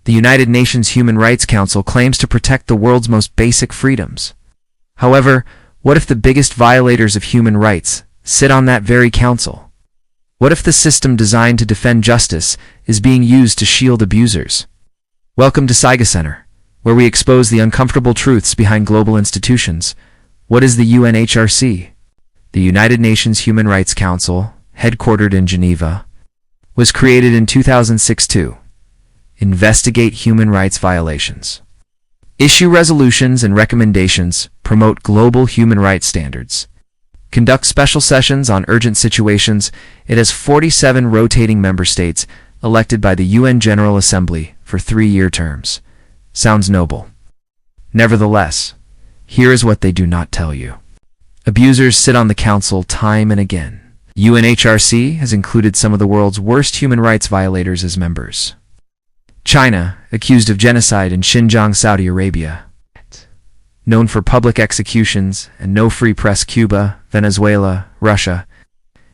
The United Nations Human Rights Council claims to protect the world's most basic freedoms. However, what if the biggest violators of human rights sit on that very council? What if the system designed to defend justice is being used to shield abusers? Welcome to SIGA Centre, where we expose the uncomfortable truths behind global institutions. What is the UNHRC? The United Nations Human Rights Council, headquartered in Geneva, was created in 2006 to investigate human rights violations, issue resolutions and recommendations, promote global human rights standards, conduct special sessions on urgent situations. It has 47 rotating member states elected by the UN General Assembly for 3-year terms. Sounds noble. Nevertheless, here is what they do not tell you. Abusers sit on the council time and again. UNHRC has included some of the world's worst human rights violators as members. China, accused of genocide in Xinjiang, Saudi Arabia. Known for public executions and no free press. Cuba, Venezuela, Russia,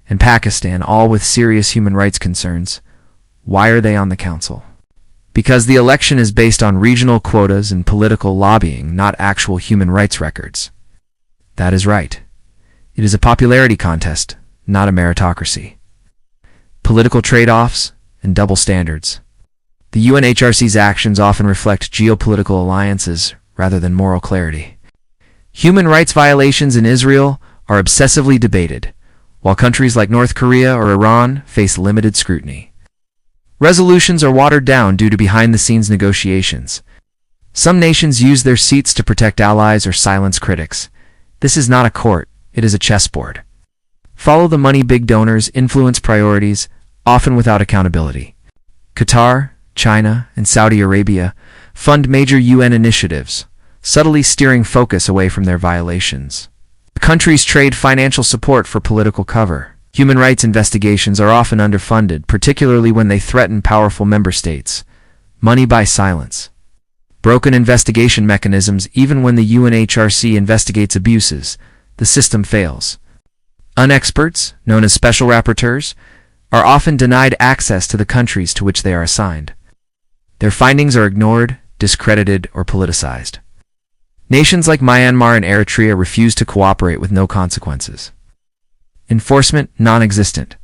and Pakistan, all with serious human rights concerns. Why are they on the council? Because the election is based on regional quotas and political lobbying, not actual human rights records. That is right. It is a popularity contest, not a meritocracy. Political trade-offs and double standards. The UNHRC's actions often reflect geopolitical alliances rather than moral clarity. Human rights violations in Israel are obsessively debated, while countries like North Korea or Iran face limited scrutiny. Resolutions are watered down due to behind-the-scenes negotiations. Some nations use their seats to protect allies or silence critics. This is not a court, it is a chessboard. Follow the money. Big donors influence priorities, often without accountability. Qatar, China, and Saudi Arabia fund major UN initiatives, subtly steering focus away from their violations. The countries trade financial support for political cover. Human rights investigations are often underfunded, particularly when they threaten powerful member states. Money buys silence. Broken investigation mechanisms. Even when the UNHRC investigates abuses, the system fails. Unexperts, known as special rapporteurs, are often denied access to the countries to which they are assigned. Their findings are ignored, discredited, or politicized. Nations like Myanmar and Eritrea refuse to cooperate with no consequences. Enforcement non-existent.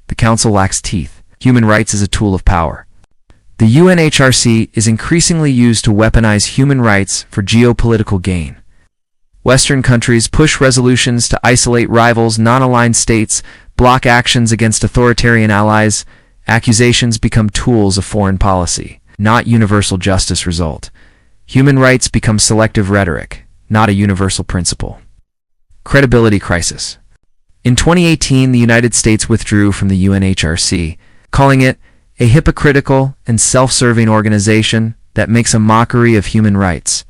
The Council lacks teeth. Human rights is a tool of power. The UNHRC is increasingly used to weaponize human rights for geopolitical gain. Western countries push resolutions to isolate rivals. Non-aligned states block actions against authoritarian allies. Accusations become tools of foreign policy, not universal justice. Result: human rights become selective rhetoric, not a universal principle. Credibility crisis. In 2018, the United States withdrew from the UNHRC, calling it a hypocritical and self-serving organization that makes a mockery of human rights.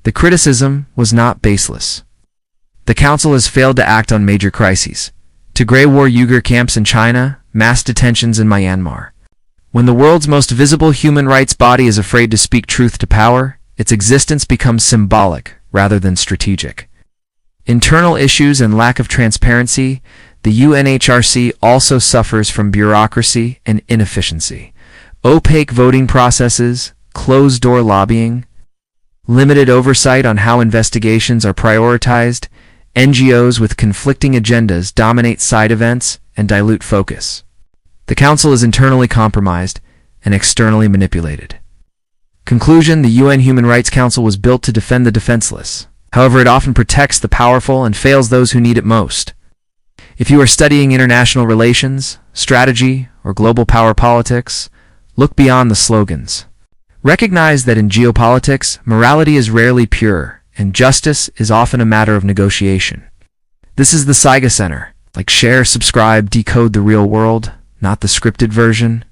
The criticism was not baseless. The Council has failed to act on major crises: Tigray War, Uyghur camps in China, mass detentions in Myanmar. When the world's most visible human rights body is afraid to speak truth to power, its existence becomes symbolic rather than strategic. Internal issues and lack of transparency. The UNHRC also suffers from bureaucracy and inefficiency. Opaque voting processes, closed-door lobbying, limited oversight on how investigations are prioritized. NGOs with conflicting agendas dominate side events and dilute focus. The Council is internally compromised and externally manipulated. Conclusion: the UN Human Rights Council was built to defend the defenseless. However, it often protects the powerful and fails those who need it most. If you are studying international relations, strategy, or global power politics, look beyond the slogans. Recognize that in geopolitics, morality is rarely pure, and justice is often a matter of negotiation. This is the SIGA Centre. Like, share, subscribe, decode the real world, not the scripted version.